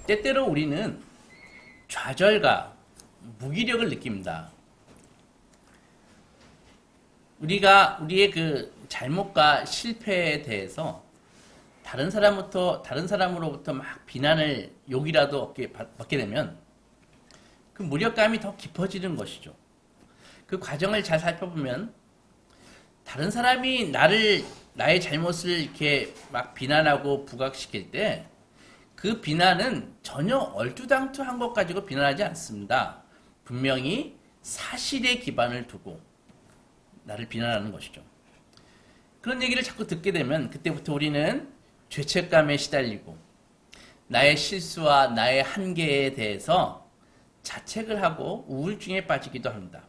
때때로 우리는 좌절과 무기력을 느낍니다. 우리가 우리의 그 잘못과 실패에 대해서 다른 사람으로부터 막 비난을 욕이라도 받게 되면 그 무력감이 더 깊어지는 것이죠. 그 과정을 잘 살펴보면 다른 사람이 나의 잘못을 이렇게 막 비난하고 부각시킬 때 그 비난은 전혀 얼토당토한 것 가지고 비난하지 않습니다. 분명히 사실에 기반을 두고 나를 비난하는 것이죠. 그런 얘기를 자꾸 듣게 되면 그때부터 우리는 죄책감에 시달리고 나의 실수와 나의 한계에 대해서 자책을 하고 우울증에 빠지기도 합니다.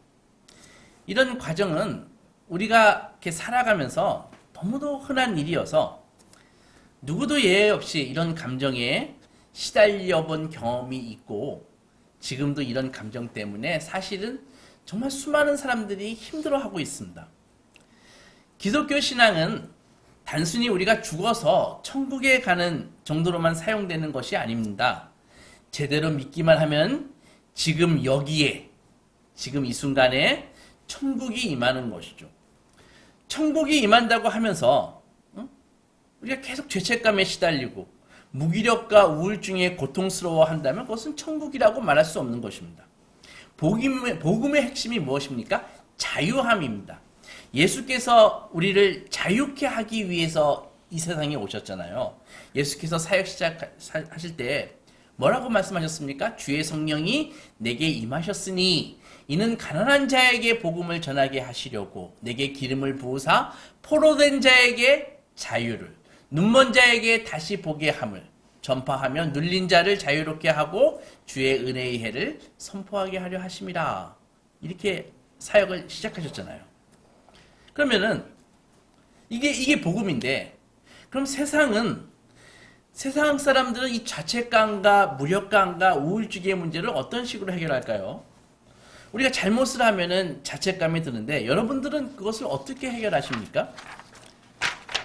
이런 과정은 우리가 이렇게 살아가면서 너무도 흔한 일이어서 누구도 예외 없이 이런 감정에 시달려 본 경험이 있고 지금도 이런 감정 때문에 사실은 정말 수많은 사람들이 힘들어하고 있습니다. 기독교 신앙은 단순히 우리가 죽어서 천국에 가는 정도로만 사용되는 것이 아닙니다. 제대로 믿기만 하면 지금 여기에, 지금 이 순간에 천국이 임하는 것이죠. 천국이 임한다고 하면서 우리가 계속 죄책감에 시달리고 무기력과 우울증에 고통스러워한다면 그것은 천국이라고 말할 수 없는 것입니다. 복음의 핵심이 무엇입니까? 자유함입니다. 예수께서 우리를 자유케 하기 위해서 이 세상에 오셨잖아요. 예수께서 사역 시작하실 때 뭐라고 말씀하셨습니까? 주의 성령이 내게 임하셨으니 이는 가난한 자에게 복음을 전하게 하시려고 내게 기름을 부으사 포로된 자에게 자유를 눈먼 자에게 다시 보게 함을 전파하며 눌린 자를 자유롭게 하고 주의 은혜의 해를 선포하게 하려 하심이라. 이렇게 사역을 시작하셨잖아요. 그러면은 이게 복음인데 그럼 세상 사람들은 이 자책감과 무력감과 우울증의 문제를 어떤 식으로 해결할까요? 우리가 잘못을 하면은 자책감이 드는데 여러분들은 그것을 어떻게 해결하십니까?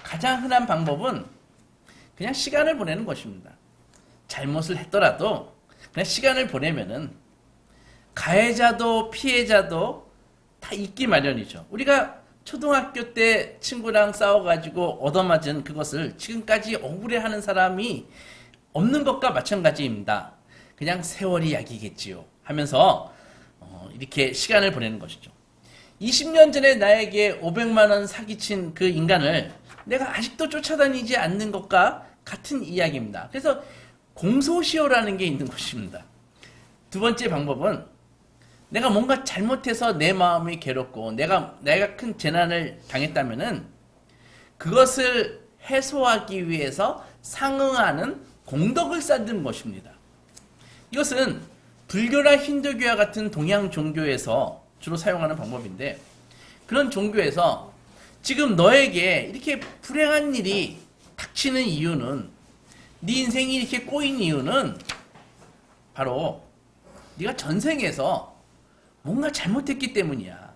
가장 흔한 방법은 그냥 시간을 보내는 것입니다. 잘못을 했더라도 그냥 시간을 보내면은 가해자도 피해자도 다 있기 마련이죠. 우리가 초등학교 때 친구랑 싸워가지고 얻어맞은 그것을 지금까지 억울해하는 사람이 없는 것과 마찬가지입니다. 그냥 세월이 약이겠지요 하면서 이렇게 시간을 보내는 것이죠. 20년 전에 나에게 500만 원 사기친 그 인간을 내가 아직도 쫓아다니지 않는 것과 같은 이야기입니다. 그래서 공소시효라는 게 있는 것입니다. 두 번째 방법은 내가 뭔가 잘못해서 내 마음이 괴롭고 내가 큰 재난을 당했다면은 그것을 해소하기 위해서 상응하는 공덕을 쌓는 것입니다. 이것은 불교나 힌두교와 같은 동양 종교에서 주로 사용하는 방법인데 그런 종교에서 지금 너에게 이렇게 불행한 일이 닥치는 이유는 네 인생이 이렇게 꼬인 이유는 바로 네가 전생에서 뭔가 잘못했기 때문이야.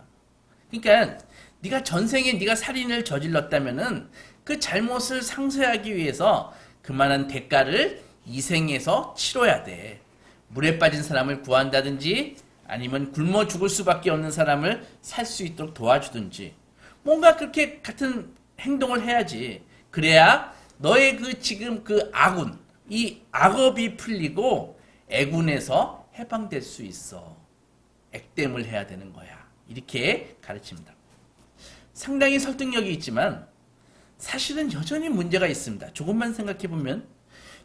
그러니까 네가 전생에 네가 살인을 저질렀다면은 그 잘못을 상쇄하기 위해서 그만한 대가를 이 생에서 치러야 돼. 물에 빠진 사람을 구한다든지 아니면 굶어 죽을 수밖에 없는 사람을 살 수 있도록 도와주든지 뭔가 그렇게 같은 행동을 해야지. 그래야 너의 지금 악운, 이 악업이 풀리고 애군에서 해방될 수 있어. 액땜을 해야 되는 거야. 이렇게 가르칩니다. 상당히 설득력이 있지만 사실은 여전히 문제가 있습니다. 조금만 생각해보면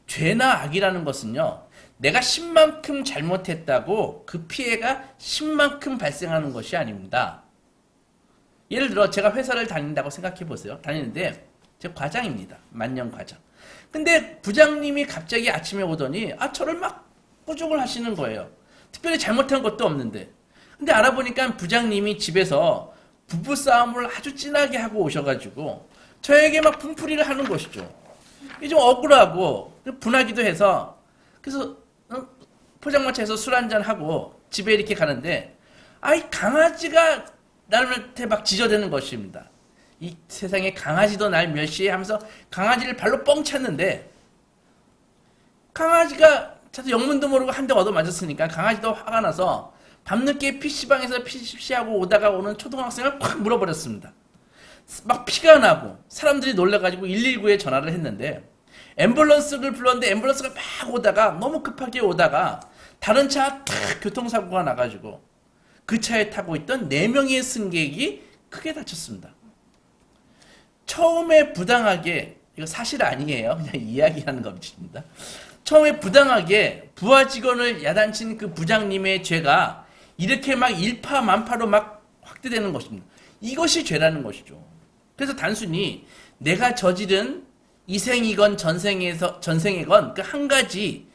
죄나 악이라는 것은요. 내가 10만큼 잘못했다고 그 피해가 10만큼 발생하는 것이 아닙니다. 예를 들어 제가 회사를 다닌다고 생각해보세요. 다니는데 제가 과장입니다. 만년 과장. 근데 부장님이 갑자기 아침에 오더니 저를 막 꾸중을 하시는 거예요. 특별히 잘못한 것도 없는데. 근데 알아보니까 부장님이 집에서 부부싸움을 아주 진하게 하고 오셔가지고 저에게 막 분풀이를 하는 것이죠. 이게 좀 억울하고 분하기도 해서 그래서 포장마차에서 술 한잔하고 집에 이렇게 가는데 강아지가 나한테 막 지저대는 것입니다. 이 세상에 강아지도 날 멸시해 하면서 강아지를 발로 뻥 찼는데 강아지가 자도 영문도 모르고 한 대 얻어맞았으니까 강아지도 화가 나서 밤늦게 PC방에서 PC하고 오다가 오는 초등학생을 콱 물어버렸습니다. 막 피가 나고 사람들이 놀라가지고 119에 전화를 했는데 앰뷸런스를 불렀는데 앰뷸런스가 막 오다가 너무 급하게 오다가 다른 차가 탁 교통사고가 나가지고 그 차에 타고 있던 4명의 승객이 크게 다쳤습니다. 처음에 부당하게, 이거 사실 아니에요. 그냥 이야기하는 것입니다. 처음에 부당하게 부하 직원을 야단친 그 부장님의 죄가 이렇게 막 일파만파로 막 확대되는 것입니다. 이것이 죄라는 것이죠. 그래서 단순히 내가 저지른 이생이건 전생이건 그 한 가지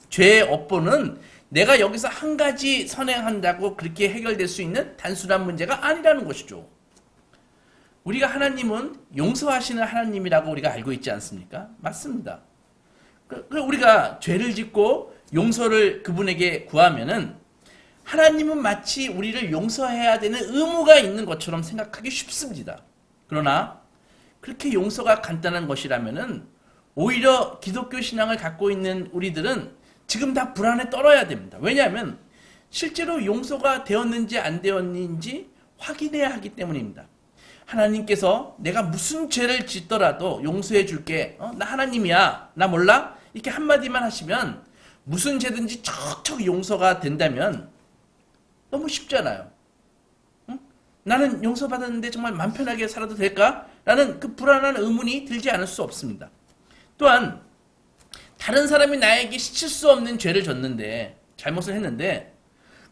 죄의 업보는 내가 여기서 한 가지 선행한다고 그렇게 해결될 수 있는 단순한 문제가 아니라는 것이죠. 우리가 하나님은 용서하시는 하나님이라고 우리가 알고 있지 않습니까? 맞습니다. 우리가 죄를 짓고 용서를 그분에게 구하면은 하나님은 마치 우리를 용서해야 되는 의무가 있는 것처럼 생각하기 쉽습니다. 그러나 그렇게 용서가 간단한 것이라면은 오히려 기독교 신앙을 갖고 있는 우리들은 지금 다 불안에 떨어야 됩니다. 왜냐하면 실제로 용서가 되었는지 안 되었는지 확인해야 하기 때문입니다. 하나님께서 내가 무슨 죄를 짓더라도 용서해 줄게. 나 하나님이야. 나 몰라? 이렇게 한마디만 하시면 무슨 죄든지 척척 용서가 된다면 너무 쉽잖아요. 응? 나는 용서받았는데 정말 맘 편하게 살아도 될까? 라는 그 불안한 의문이 들지 않을 수 없습니다. 또한 다른 사람이 나에게 씻을 수 없는 죄를 졌는데, 잘못을 했는데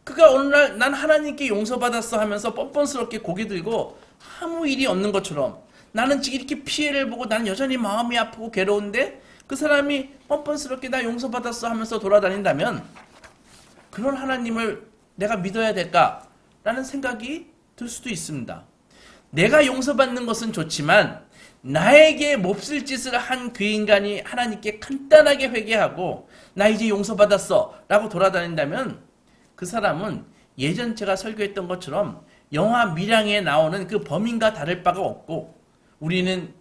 그가 어느 날 난 하나님께 용서받았어 하면서 뻔뻔스럽게 고개 들고 아무 일이 없는 것처럼, 나는 지금 이렇게 피해를 보고 나는 여전히 마음이 아프고 괴로운데 그 사람이 뻔뻔스럽게 나 용서받았어 하면서 돌아다닌다면 그런 하나님을 내가 믿어야 될까라는 생각이 들 수도 있습니다. 내가 용서받는 것은 좋지만 나에게 몹쓸 짓을 한 그 인간이 하나님께 간단하게 회개하고 나 이제 용서받았어 라고 돌아다닌다면 그 사람은 예전 제가 설교했던 것처럼 영화 밀양에 나오는 그 범인과 다를 바가 없고, 우리는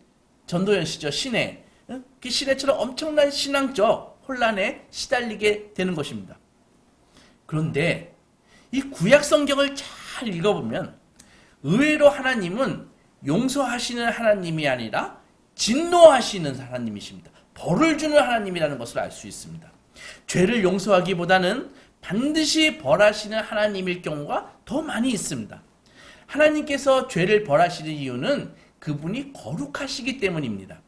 전도연 씨죠. 신의. 그 신의처럼 엄청난 신앙적 혼란에 시달리게 되는 것입니다. 그런데 이 구약 성경을 잘 읽어보면 의외로 하나님은 용서하시는 하나님이 아니라 진노하시는 하나님이십니다. 벌을 주는 하나님이라는 것을 알 수 있습니다. 죄를 용서하기보다는 반드시 벌하시는 하나님일 경우가 더 많이 있습니다. 하나님께서 죄를 벌하시는 이유는 그분이 거룩하시기 때문입니다.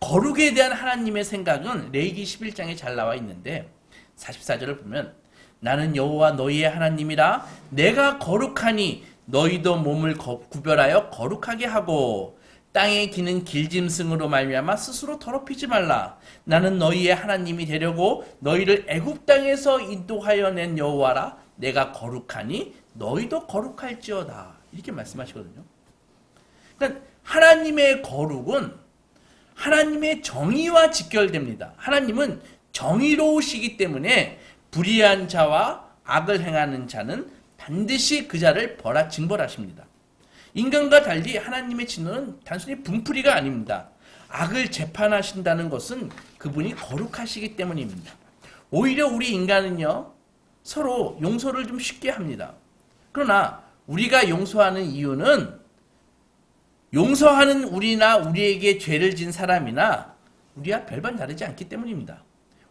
거룩에 대한 하나님의 생각은 레위기 11장에 잘 나와 있는데 44절을 보면 나는 여호와 너희의 하나님이라 내가 거룩하니 너희도 몸을 구별하여 거룩하게 하고 땅에 기는 길짐승으로 말미암아 스스로 더럽히지 말라. 나는 너희의 하나님이 되려고 너희를 애굽 땅에서 인도하여 낸 여호와라. 내가 거룩하니 너희도 거룩할지어다. 이렇게 말씀하시거든요. 그러니까 하나님의 거룩은 하나님의 정의와 직결됩니다. 하나님은 정의로우시기 때문에 불의한 자와 악을 행하는 자는 반드시 그 자를 징벌하십니다. 인간과 달리 하나님의 진노는 단순히 분풀이가 아닙니다. 악을 재판하신다는 것은 그분이 거룩하시기 때문입니다. 오히려 우리 인간은요, 서로 용서를 좀 쉽게 합니다. 그러나 우리가 용서하는 이유는 용서하는 우리나 우리에게 죄를 진 사람이나 우리와 별반 다르지 않기 때문입니다.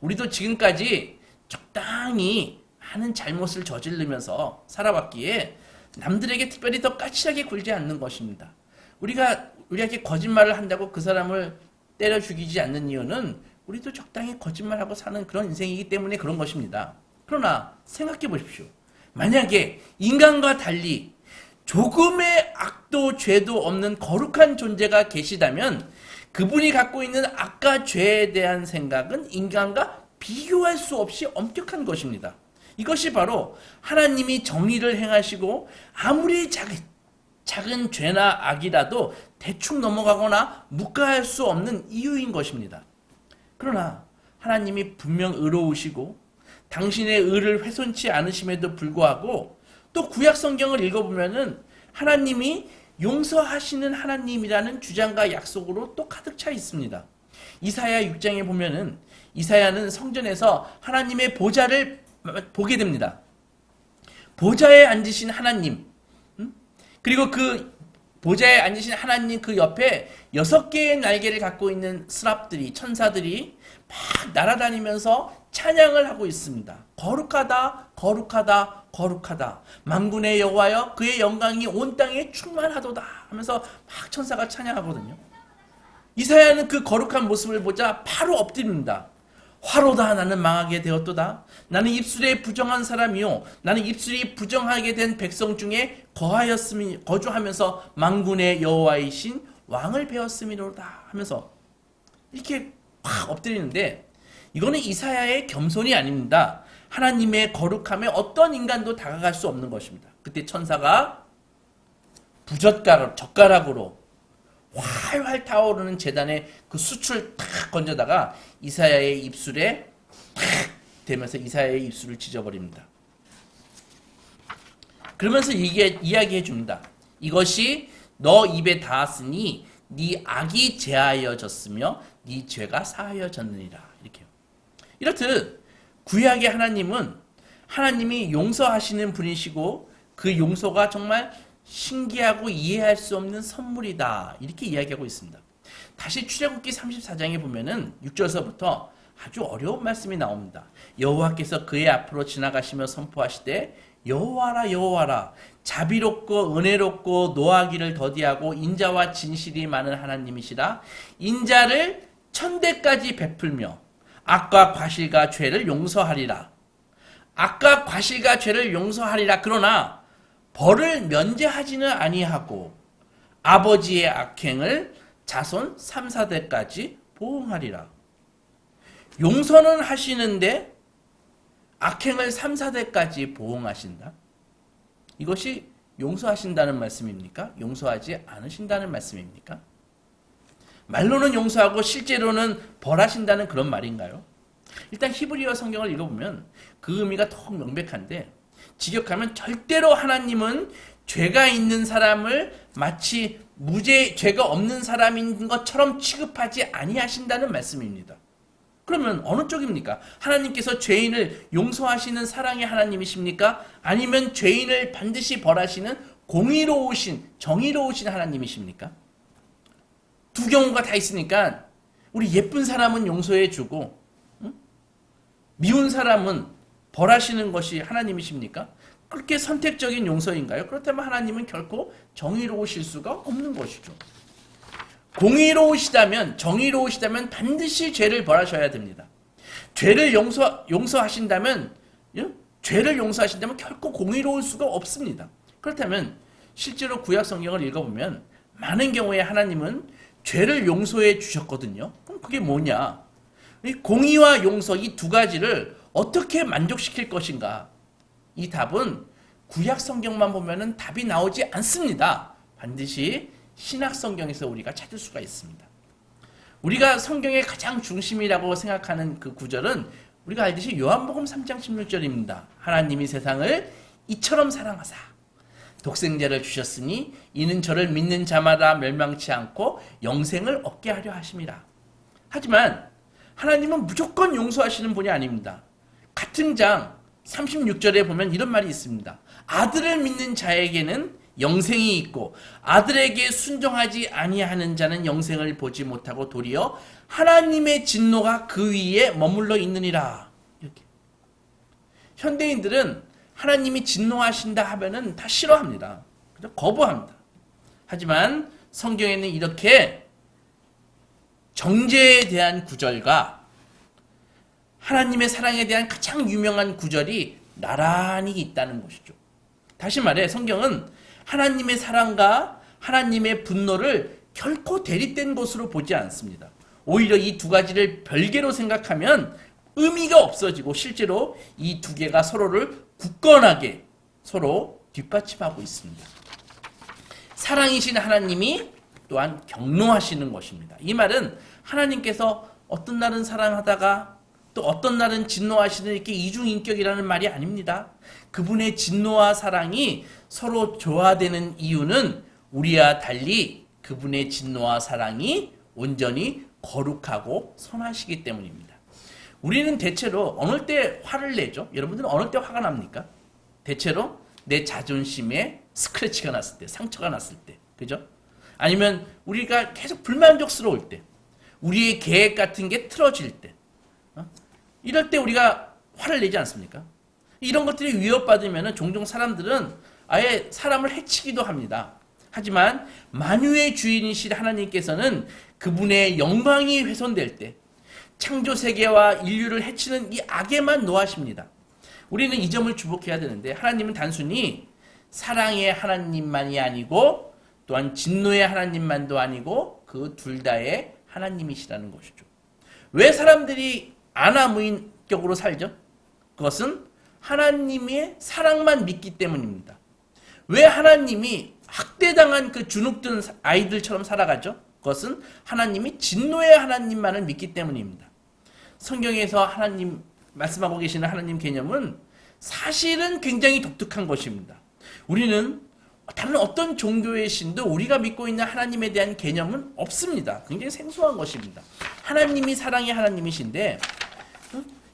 우리도 지금까지 적당히 많은 잘못을 저지르면서 살아왔기에 남들에게 특별히 더 까칠하게 굴지 않는 것입니다. 우리에게 거짓말을 한다고 그 사람을 때려 죽이지 않는 이유는 우리도 적당히 거짓말하고 사는 그런 인생이기 때문에 그런 것입니다. 그러나 생각해 보십시오. 만약에 인간과 달리 조금의 악도 죄도 없는 거룩한 존재가 계시다면 그분이 갖고 있는 악과 죄에 대한 생각은 인간과 비교할 수 없이 엄격한 것입니다. 이것이 바로 하나님이 정의를 행하시고 아무리 작은 죄나 악이라도 대충 넘어가거나 묵과할 수 없는 이유인 것입니다. 그러나 하나님이 분명 의로우시고 당신의 의를 훼손치 않으심에도 불구하고 또 구약 성경을 읽어보면은 하나님이 용서하시는 하나님이라는 주장과 약속으로 또 가득 차 있습니다. 이사야 6장에 보면은 이사야는 성전에서 하나님의 보좌를 보게 됩니다. 보좌에 앉으신 하나님, 그리고 그 보좌에 앉으신 하나님 그 옆에 6개의 날개를 갖고 있는 스랍들이, 천사들이 막 날아다니면서 찬양을 하고 있습니다. 거룩하다, 거룩하다, 거룩하다. 만군의 여호와여, 그의 영광이 온 땅에 충만하도다 하면서 막 천사가 찬양하거든요. 이사야는 그 거룩한 모습을 보자 바로 엎드립니다. 화로다, 나는 망하게 되었도다. 나는 입술에 부정한 사람이요, 나는 입술이 부정하게 된 백성 중에 거주하면서 만군의 여호와이신 왕을 배웠음이로다 하면서 이렇게 확 엎드리는데, 이거는 이사야의 겸손이 아닙니다. 하나님의 거룩함에 어떤 인간도 다가갈 수 없는 것입니다. 그때 천사가 젓가락으로 활활 타오르는 제단에 그 숯을 탁 건져다가 이사야의 입술에 탁 대면서 이사야의 입술을 찢어버립니다. 그러면서 이야기해 줍니다. 이것이 너 입에 닿았으니 네 악이 제하여졌으며 네 죄가 사하여졌느니라. 이렇게요. 이렇듯 구약의 하나님은 하나님이 용서하시는 분이시고 그 용서가 정말 신기하고 이해할 수 없는 선물이다. 이렇게 이야기하고 있습니다. 다시 출애굽기 34장에 보면은 6절서부터 아주 어려운 말씀이 나옵니다. 여호와께서 그의 앞으로 지나가시며 선포하시되 여호와라 여호와라, 자비롭고 은혜롭고 노하기를 더디하고 인자와 진실이 많은 하나님이시라. 인자를 천대까지 베풀며 악과 과실과 죄를 용서하리라. 악과 과실과 죄를 용서하리라. 그러나 벌을 면제하지는 아니하고 아버지의 악행을 자손 3, 4대까지 보응하리라. 용서는 하시는데 악행을 3, 4대까지 보응하신다. 이것이 용서하신다는 말씀입니까? 용서하지 않으신다는 말씀입니까? 말로는 용서하고 실제로는 벌하신다는 그런 말인가요? 일단 히브리어 성경을 읽어보면 그 의미가 더 명백한데, 직역하면 절대로 하나님은 죄가 있는 사람을 마치 죄가 없는 사람인 것처럼 취급하지 아니하신다는 말씀입니다. 그러면 어느 쪽입니까? 하나님께서 죄인을 용서하시는 사랑의 하나님이십니까? 아니면 죄인을 반드시 벌하시는 공의로우신, 정의로우신 하나님이십니까? 두 경우가 다 있으니까 우리 예쁜 사람은 용서해주고 미운 사람은 벌하시는 것이 하나님이십니까? 그렇게 선택적인 용서인가요? 그렇다면 하나님은 결코 정의로우실 수가 없는 것이죠. 공의로우시다면, 정의로우시다면 반드시 죄를 벌하셔야 됩니다. 죄를 용서하신다면 결코 공의로울 수가 없습니다. 그렇다면 실제로 구약 성경을 읽어보면 많은 경우에 하나님은 죄를 용서해 주셨거든요. 그럼 그게 뭐냐? 이 공의와 용서, 이 두 가지를 어떻게 만족시킬 것인가? 이 답은 구약 성경만 보면은 답이 나오지 않습니다. 반드시 신약 성경에서 우리가 찾을 수가 있습니다. 우리가 성경의 가장 중심이라고 생각하는 그 구절은 우리가 알듯이 요한복음 3장 16절입니다. 하나님이 세상을 이처럼 사랑하사 독생자를 주셨으니 이는 저를 믿는 자마다 멸망치 않고 영생을 얻게 하려 하심이라. 하지만 하나님은 무조건 용서하시는 분이 아닙니다. 같은 장 36절에 보면 이런 말이 있습니다. 아들을 믿는 자에게는 영생이 있고 아들에게 순종하지 아니하는 자는 영생을 보지 못하고 도리어 하나님의 진노가 그 위에 머물러 있느니라. 이렇게. 현대인들은 하나님이 진노하신다 하면은 다 싫어합니다. 거부합니다. 하지만 성경에는 이렇게 정죄에 대한 구절과 하나님의 사랑에 대한 가장 유명한 구절이 나란히 있다는 것이죠. 다시 말해 성경은 하나님의 사랑과 하나님의 분노를 결코 대립된 것으로 보지 않습니다. 오히려 이 두 가지를 별개로 생각하면 의미가 없어지고 실제로 이 두 개가 서로를 굳건하게 서로 뒷받침하고 있습니다. 사랑이신 하나님이 또한 경노하시는 것입니다. 이 말은 하나님께서 어떤 날은 사랑하다가 또 어떤 날은 진노하시는 이렇게 이중인격이라는 말이 아닙니다. 그분의 진노와 사랑이 서로 조화되는 이유는 우리와 달리 그분의 진노와 사랑이 온전히 거룩하고 선하시기 때문입니다. 우리는 대체로 어느 때 화를 내죠? 여러분들은 어느 때 화가 납니까? 대체로 내 자존심에 스크래치가 났을 때, 상처가 났을 때, 그죠? 아니면 우리가 계속 불만족스러울 때, 우리의 계획 같은 게 틀어질 때, 이럴 때 우리가 화를 내지 않습니까? 이런 것들이 위협받으면 종종 사람들은 아예 사람을 해치기도 합니다. 하지만 만유의 주인이신 하나님께서는 그분의 영광이 훼손될 때 창조세계와 인류를 해치는 이 악에만 노하십니다. 우리는 이 점을 주목해야 되는데 하나님은 단순히 사랑의 하나님만이 아니고 또한 진노의 하나님만도 아니고 그 둘 다의 하나님이시라는 것이죠. 왜 사람들이 아나무인격으로 살죠? 그것은 하나님의 사랑만 믿기 때문입니다. 왜 하나님이 학대당한 그 주눅든 아이들처럼 살아가죠? 그것은 하나님이 진노의 하나님만을 믿기 때문입니다. 성경에서 하나님 말씀하고 계시는 하나님 개념은 사실은 굉장히 독특한 것입니다. 우리는 다른 어떤 종교의 신도 우리가 믿고 있는 하나님에 대한 개념은 없습니다. 굉장히 생소한 것입니다. 하나님이 사랑의 하나님이신데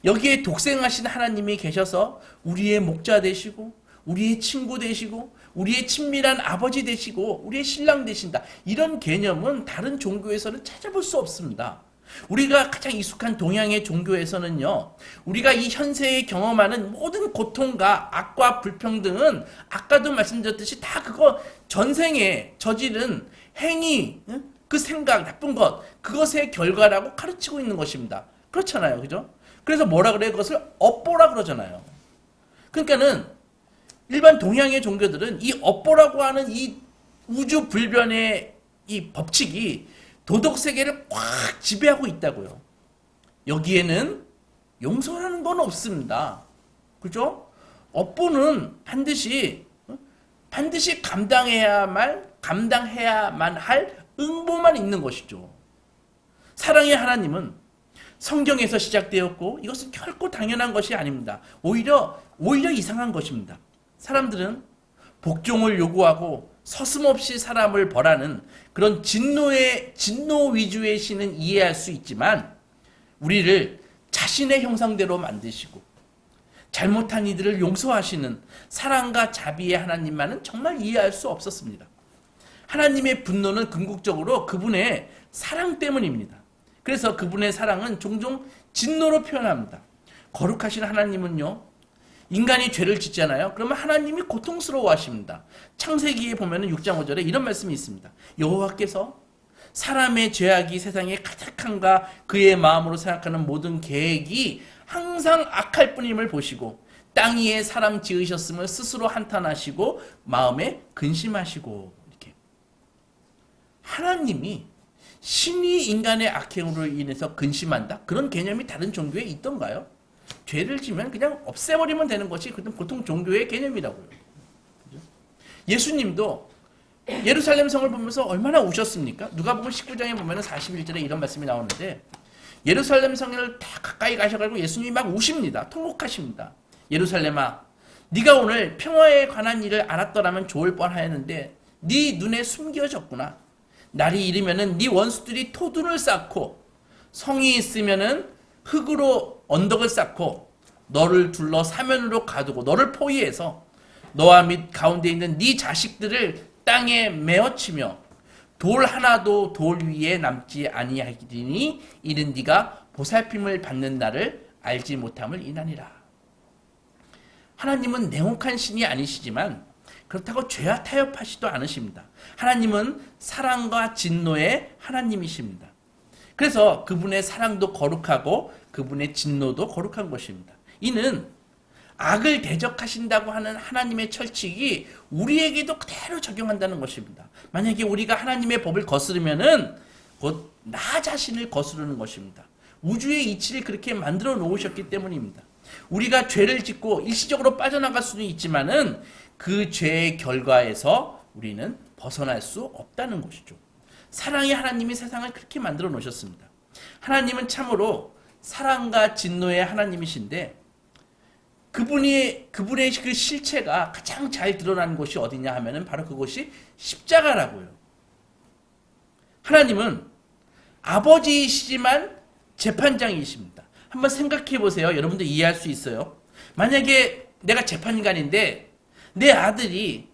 여기에 독생하신 하나님이 계셔서 우리의 목자 되시고 우리의 친구 되시고 우리의 친밀한 아버지 되시고 우리의 신랑 되신다. 이런 개념은 다른 종교에서는 찾아볼 수 없습니다. 우리가 가장 익숙한 동양의 종교에서는요, 우리가 이 현세에 경험하는 모든 고통과 악과 불평등은 아까도 말씀드렸듯이 다 그거 전생에 저지른 행위, 그 생각, 나쁜 것, 그것의 결과라고 가르치고 있는 것입니다. 그렇잖아요. 그죠? 그래서 뭐라 그래요? 그것을 업보라 그러잖아요. 그러니까는 일반 동양의 종교들은 이 업보라고 하는 이 우주 불변의 이 법칙이 도덕 세계를 꽉 지배하고 있다고요. 여기에는 용서라는 건 없습니다. 그죠? 업보는 반드시 감당해야만 할 응보만 있는 것이죠. 사랑의 하나님은 성경에서 시작되었고 이것은 결코 당연한 것이 아닙니다. 오히려 이상한 것입니다. 사람들은 복종을 요구하고 서슴없이 사람을 벌하는 그런 진노 위주의 신은 이해할 수 있지만 우리를 자신의 형상대로 만드시고 잘못한 이들을 용서하시는 사랑과 자비의 하나님만은 정말 이해할 수 없었습니다. 하나님의 분노는 궁극적으로 그분의 사랑 때문입니다. 그래서 그분의 사랑은 종종 진노로 표현합니다. 거룩하신 하나님은요, 인간이 죄를 짓잖아요. 그러면 하나님이 고통스러워하십니다. 창세기에 보면 6장 5절에 이런 말씀이 있습니다. 여호와께서 사람의 죄악이 세상에 가득함과 그의 마음으로 생각하는 모든 계획이 항상 악할 뿐임을 보시고 땅 위에 사람 지으셨음을 스스로 한탄하시고 마음에 근심하시고. 이렇게 하나님이 신이 인간의 악행으로 인해서 근심한다? 그런 개념이 다른 종교에 있던가요? 죄를 지면 그냥 없애버리면 되는 것이 보통 종교의 개념이라고요. 예수님도 예루살렘 성을 보면서 얼마나 우셨습니까? 누가복음 19장에 보면 41절에 이런 말씀이 나오는데 예루살렘 성을 다 가까이 가셔가지고 예수님이 막 우십니다. 통곡하십니다. 예루살렘아, 네가 오늘 평화에 관한 일을 알았더라면 좋을 뻔하였는데 네 눈에 숨겨졌구나. 날이 이르면은 네 원수들이 토둔을 쌓고 성이 있으면은 흙으로 언덕을 쌓고 너를 둘러 사면으로 가두고 너를 포위해서 너와 및 가운데 있는 네 자식들을 땅에 메어치며 돌 하나도 돌 위에 남지 아니하리니 이는 네가 보살핌을 받는 날을 알지 못함을 인하니라. 하나님은 냉혹한 신이 아니시지만 그렇다고 죄와 타협하시도 않으십니다. 하나님은 사랑과 진노의 하나님이십니다. 그래서 그분의 사랑도 거룩하고 그분의 진노도 거룩한 것입니다. 이는 악을 대적하신다고 하는 하나님의 철칙이 우리에게도 그대로 적용한다는 것입니다. 만약에 우리가 하나님의 법을 거스르면은 곧 나 자신을 거스르는 것입니다. 우주의 이치를 그렇게 만들어 놓으셨기 때문입니다. 우리가 죄를 짓고 일시적으로 빠져나갈 수는 있지만은 그 죄의 결과에서 우리는 벗어날 수 없다는 것이죠. 사랑의 하나님이 세상을 그렇게 만들어 놓으셨습니다. 하나님은 참으로 사랑과 진노의 하나님이신데 그분의 그 실체가 가장 잘 드러난 곳이 어디냐 하면은 바로 그곳이 십자가라고요. 하나님은 아버지이시지만 재판장이십니다. 한번 생각해 보세요. 여러분들 이해할 수 있어요. 만약에 내가 재판관인데 내 아들이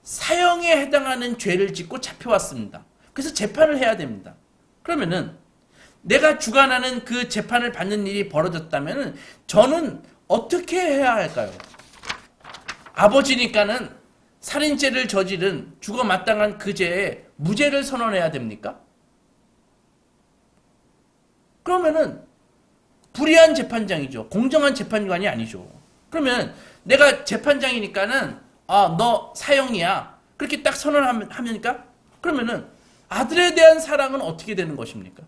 사형에 해당하는 죄를 짓고 잡혀왔습니다. 그래서 재판을 해야 됩니다. 그러면은 내가 주관하는 그 재판을 받는 일이 벌어졌다면 저는 어떻게 해야 할까요? 아버지니까는 살인죄를 저지른 죽어 마땅한 그 죄에 무죄를 선언해야 됩니까? 그러면은 불의한 재판장이죠. 공정한 재판관이 아니죠. 그러면 내가 재판장이니까는 너 사형이야. 그렇게 딱 선언합니까? 그러면은 아들에 대한 사랑은 어떻게 되는 것입니까?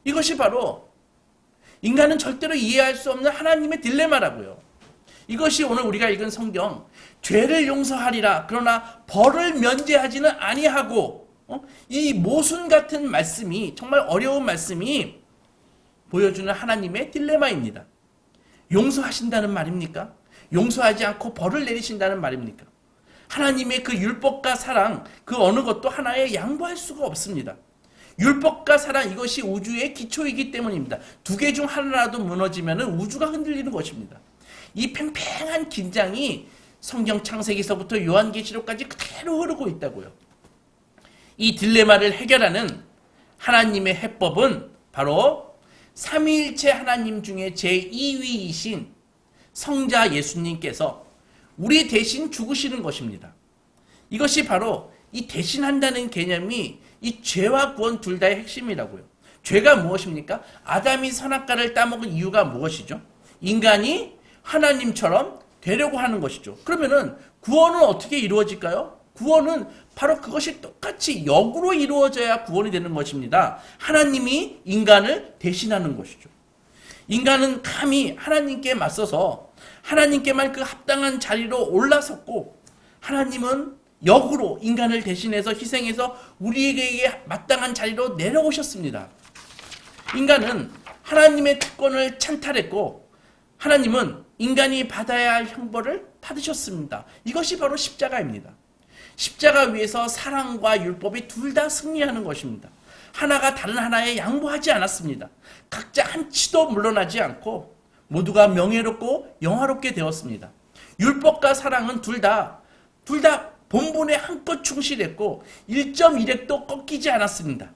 이것이 바로 인간은 절대로 이해할 수 없는 하나님의 딜레마라고요. 이것이 오늘 우리가 읽은 성경 죄를 용서하리라 그러나 벌을 면제하지는 아니하고 이 모순 같은 말씀이 정말 어려운 말씀이 보여주는 하나님의 딜레마입니다. 용서하신다는 말입니까? 용서하지 않고 벌을 내리신다는 말입니까? 하나님의 그 율법과 사랑 그 어느 것도 하나에 양보할 수가 없습니다. 율법과 사랑 이것이 우주의 기초이기 때문입니다. 두 개 중 하나라도 무너지면 우주가 흔들리는 것입니다. 이 팽팽한 긴장이 성경 창세기서부터 요한계시록까지 그대로 흐르고 있다고요. 이 딜레마를 해결하는 하나님의 해법은 바로 삼위일체 하나님 중에 제2위이신 성자 예수님께서 우리 대신 죽으시는 것입니다. 이것이 바로 이 대신한다는 개념이 이 죄와 구원 둘 다의 핵심이라고요. 죄가 무엇입니까? 아담이 선악과를 따먹은 이유가 무엇이죠? 인간이 하나님처럼 되려고 하는 것이죠. 그러면은 구원은 어떻게 이루어질까요? 구원은 바로 그것이 똑같이 역으로 이루어져야 구원이 되는 것입니다. 하나님이 인간을 대신하는 것이죠. 인간은 감히 하나님께 맞서서 하나님께만 그 합당한 자리로 올라섰고 하나님은 역으로 인간을 대신해서 희생해서 우리에게 마땅한 자리로 내려오셨습니다. 인간은 하나님의 특권을 찬탈했고 하나님은 인간이 받아야 할 형벌을 받으셨습니다. 이것이 바로 십자가입니다. 십자가 위에서 사랑과 율법이 둘 다 승리하는 것입니다. 하나가 다른 하나에 양보하지 않았습니다. 각자 한 치도 물러나지 않고 모두가 명예롭고 영화롭게 되었습니다. 율법과 사랑은 둘 다 본분에 한껏 충실했고 1.1획도 꺾이지 않았습니다.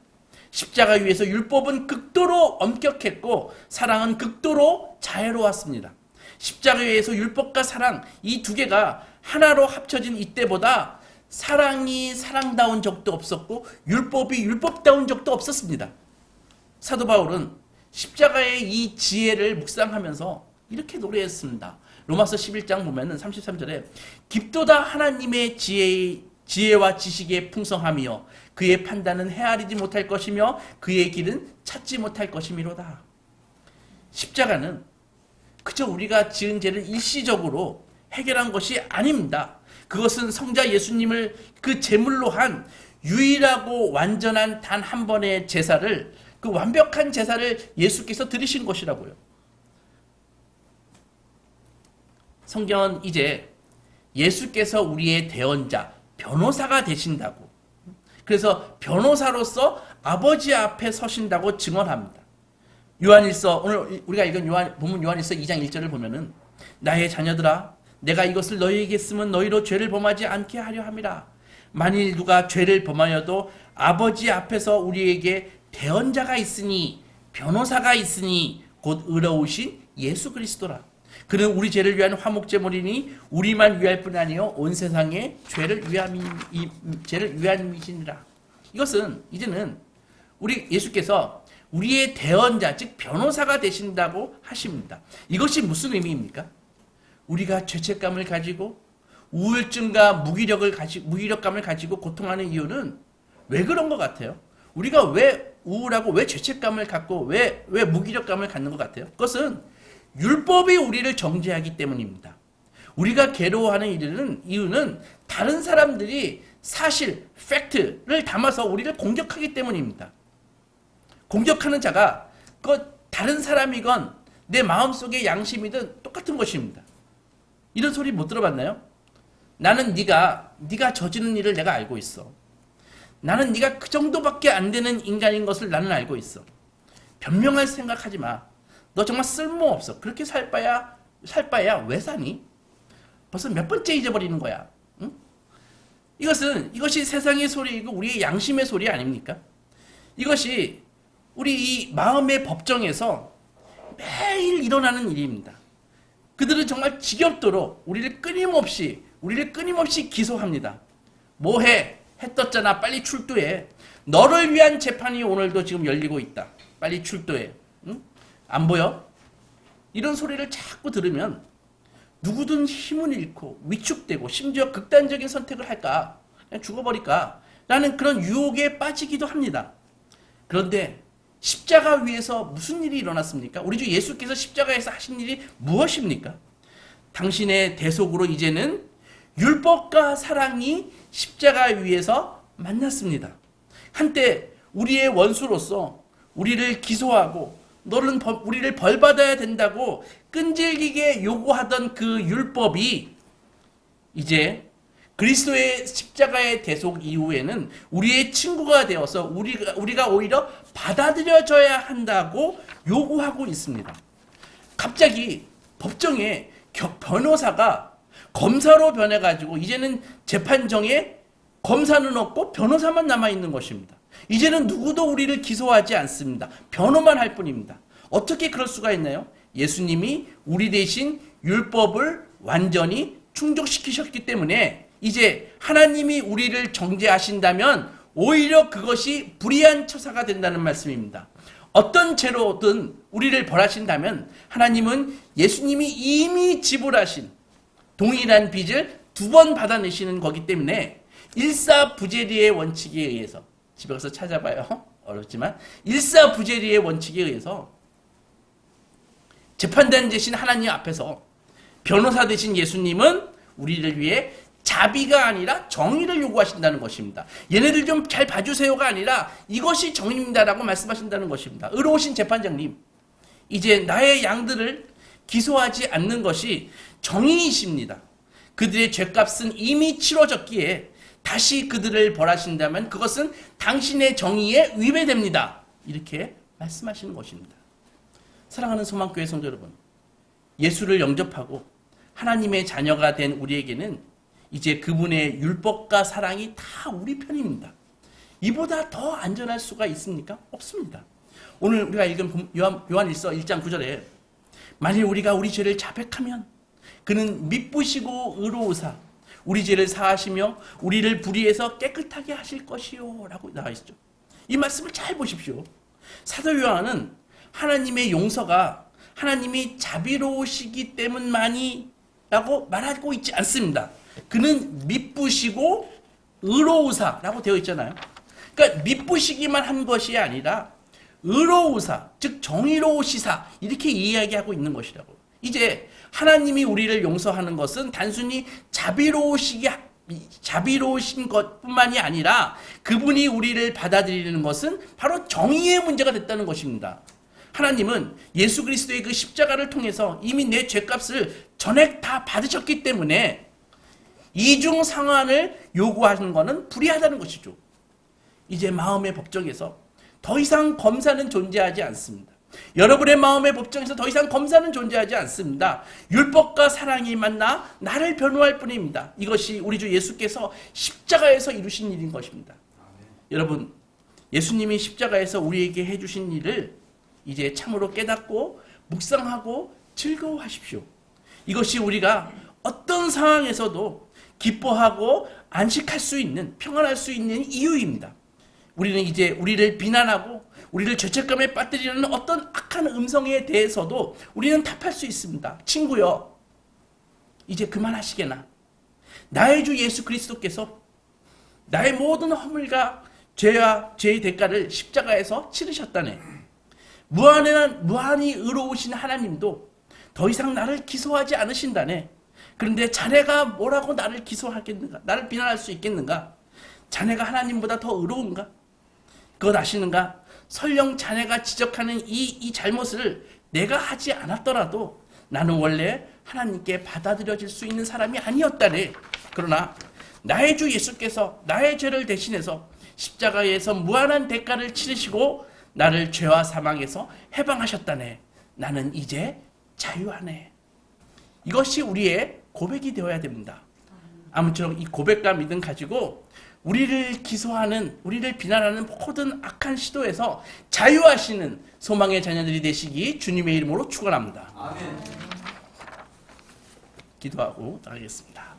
십자가 위에서 율법은 극도로 엄격했고 사랑은 극도로 자애로웠습니다. 십자가 위에서 율법과 사랑 이 두 개가 하나로 합쳐진 이때보다 사랑이 사랑다운 적도 없었고 율법이 율법다운 적도 없었습니다. 사도 바울은 십자가의 이 지혜를 묵상하면서 이렇게 노래했습니다. 로마서 11장 보면은 33절에 깊도다 하나님의 지혜와 지식의 풍성함이요 그의 판단은 헤아리지 못할 것이며 그의 길은 찾지 못할 것이미로다. 십자가는 그저 우리가 지은 죄를 일시적으로 해결한 것이 아닙니다. 그것은 성자 예수님을 그 제물로 한 유일하고 완전한 단 한 번의 제사를 그 완벽한 제사를 예수께서 드리신 것이라고요. 성경은 이제 예수께서 우리의 대언자, 변호사가 되신다고. 그래서 변호사로서 아버지 앞에 서신다고 증언합니다. 요한일서 오늘 우리가 읽은 본문 요한일서 2장 1절을 보면은 나의 자녀들아 내가 이것을 너희에게 쓰면 너희로 죄를 범하지 않게 하려 함이라. 만일 누가 죄를 범하여도 아버지 앞에서 우리에게 대언자가 있으니 변호사가 있으니 곧 의로우신 예수 그리스도라. 그는 우리 죄를 위한 화목제물이니 우리만 위할 뿐 아니요 온 세상의 죄를 위함이시니라. 이것은 이제는 우리 예수께서 우리의 대언자 즉 변호사가 되신다고 하십니다. 이것이 무슨 의미입니까? 우리가 죄책감을 가지고 우울증과 무기력감을 가지고 고통하는 이유는 왜 그런 것 같아요? 우리가 왜 우울하고 왜 죄책감을 갖고 왜 무기력감을 갖는 것 같아요? 그것은 율법이 우리를 정죄하기 때문입니다. 우리가 괴로워하는 이유는 다른 사람들이 사실, 팩트를 담아서 우리를 공격하기 때문입니다. 공격하는 자가 다른 사람이건 내 마음속의 양심이든 똑같은 것입니다. 이런 소리 못 들어봤나요? 나는 네가 저지른 일을 내가 알고 있어. 나는 네가 그 정도밖에 안 되는 인간인 것을 나는 알고 있어. 변명할 생각하지 마. 너 정말 쓸모없어. 그렇게 살 바야 왜 사니? 벌써 몇 번째 잊어버리는 거야. 응? 이것이 세상의 소리이고 우리의 양심의 소리 아닙니까? 이것이 우리 이 마음의 법정에서 매일 일어나는 일입니다. 그들은 정말 지겹도록 우리를 끊임없이 기소합니다. 뭐해? 해 떴잖아. 빨리 출두해. 너를 위한 재판이 오늘도 지금 열리고 있다. 빨리 출두해. 응? 안 보여? 이런 소리를 자꾸 들으면 누구든 힘을 잃고 위축되고 심지어 극단적인 선택을 할까? 그냥 죽어버릴까? 라는 그런 유혹에 빠지기도 합니다. 그런데 십자가 위에서 무슨 일이 일어났습니까? 우리 주 예수께서 십자가에서 하신 일이 무엇입니까? 당신의 대속으로 이제는 율법과 사랑이 십자가 위에서 만났습니다. 한때 우리의 원수로서 우리를 기소하고 너는 우리를 벌받아야 된다고 끈질기게 요구하던 그 율법이 이제 그리스도의 십자가의 대속 이후에는 우리의 친구가 되어서 우리가 오히려 받아들여져야 한다고 요구하고 있습니다. 갑자기 법정에 변호사가 검사로 변해가지고 이제는 재판정에 검사는 없고 변호사만 남아있는 것입니다. 이제는 누구도 우리를 기소하지 않습니다. 변호만 할 뿐입니다. 어떻게 그럴 수가 있나요? 예수님이 우리 대신 율법을 완전히 충족시키셨기 때문에 이제 하나님이 우리를 정죄하신다면 오히려 그것이 불의한 처사가 된다는 말씀입니다. 어떤 죄로든 우리를 벌하신다면 하나님은 예수님이 이미 지불하신 동일한 빚을 2번 받아내시는 거기 때문에 일사부재리의 원칙에 의해서 집에 가서 찾아봐요. 어렵지만 일사부재리의 원칙에 의해서 재판단 되신 하나님 앞에서 변호사 되신 예수님은 우리를 위해 자비가 아니라 정의를 요구하신다는 것입니다. 얘네들 좀 잘 봐주세요가 아니라 이것이 정의입니다라고 말씀하신다는 것입니다. 의로우신 재판장님, 이제 나의 양들을 기소하지 않는 것이 정의이십니다. 그들의 죄값은 이미 치러졌기에 다시 그들을 벌하신다면 그것은 당신의 정의에 위배됩니다. 이렇게 말씀하시는 것입니다. 사랑하는 소망교회 성도 여러분, 예수를 영접하고 하나님의 자녀가 된 우리에게는 이제 그분의 율법과 사랑이 다 우리 편입니다. 이보다 더 안전할 수가 있습니까? 없습니다. 오늘 우리가 읽은 요한일서 1장 9절에 만일 우리가 우리 죄를 자백하면 그는 미쁘시고 의로우사 우리 죄를 사하시며 우리를 불의에서 깨끗하게 하실 것이요 라고 나와 있죠. 이 말씀을 잘 보십시오. 사도 요한은 하나님의 용서가 하나님이 자비로우시기 때문만이 라고 말하고 있지 않습니다. 그는 미쁘시고 의로우사라고 되어 있잖아요. 그러니까 미쁘시기만 한 것이 아니라 의로우사, 즉 정의로우시사 이렇게 이야기하고 있는 것이라고. 이제 하나님이 우리를 용서하는 것은 단순히 자비로우신 것뿐만이 아니라 그분이 우리를 받아들이는 것은 바로 정의의 문제가 됐다는 것입니다. 하나님은 예수 그리스도의 그 십자가를 통해서 이미 내 죄값을 전액 다 받으셨기 때문에 이중 상환을 요구하는 것은 불의하다는 것이죠. 이제 마음의 법정에서 더 이상 검사는 존재하지 않습니다. 여러분의 마음의 법정에서 더 이상 검사는 존재하지 않습니다. 율법과 사랑이 만나 나를 변호할 뿐입니다. 이것이 우리 주 예수께서 십자가에서 이루신 일인 것입니다. 여러분, 예수님이 십자가에서 우리에게 해주신 일을 이제 참으로 깨닫고 묵상하고 즐거워하십시오. 이것이 우리가 어떤 상황에서도 기뻐하고 안식할 수 있는, 평안할 수 있는 이유입니다. 우리는 이제 우리를 비난하고 우리를 죄책감에 빠뜨리는 어떤 악한 음성에 대해서도 우리는 답할 수 있습니다. 친구여, 이제 그만하시게나. 나의 주 예수 그리스도께서 나의 모든 허물과 죄와 죄의 대가를 십자가에서 치르셨다네. 무한히 의로우신 하나님도 더 이상 나를 기소하지 않으신다네. 그런데 자네가 뭐라고 나를 기소하겠는가? 나를 비난할 수 있겠는가? 자네가 하나님보다 더 의로운가? 그것 아시는가? 설령 자네가 지적하는 이 잘못을 내가 하지 않았더라도 나는 원래 하나님께 받아들여질 수 있는 사람이 아니었다네. 그러나 나의 주 예수께서 나의 죄를 대신해서 십자가에서 무한한 대가를 치르시고 나를 죄와 사망에서 해방하셨다네. 나는 이제 자유하네. 이것이 우리의 고백이 되어야 됩니다. 아무쪼록 이 고백과 믿음 가지고 우리를 기소하는, 우리를 비난하는 모든 악한 시도에서 자유하시는 소망의 자녀들이 되시기 주님의 이름으로 축원합니다. 아멘. 기도하고 나가겠습니다.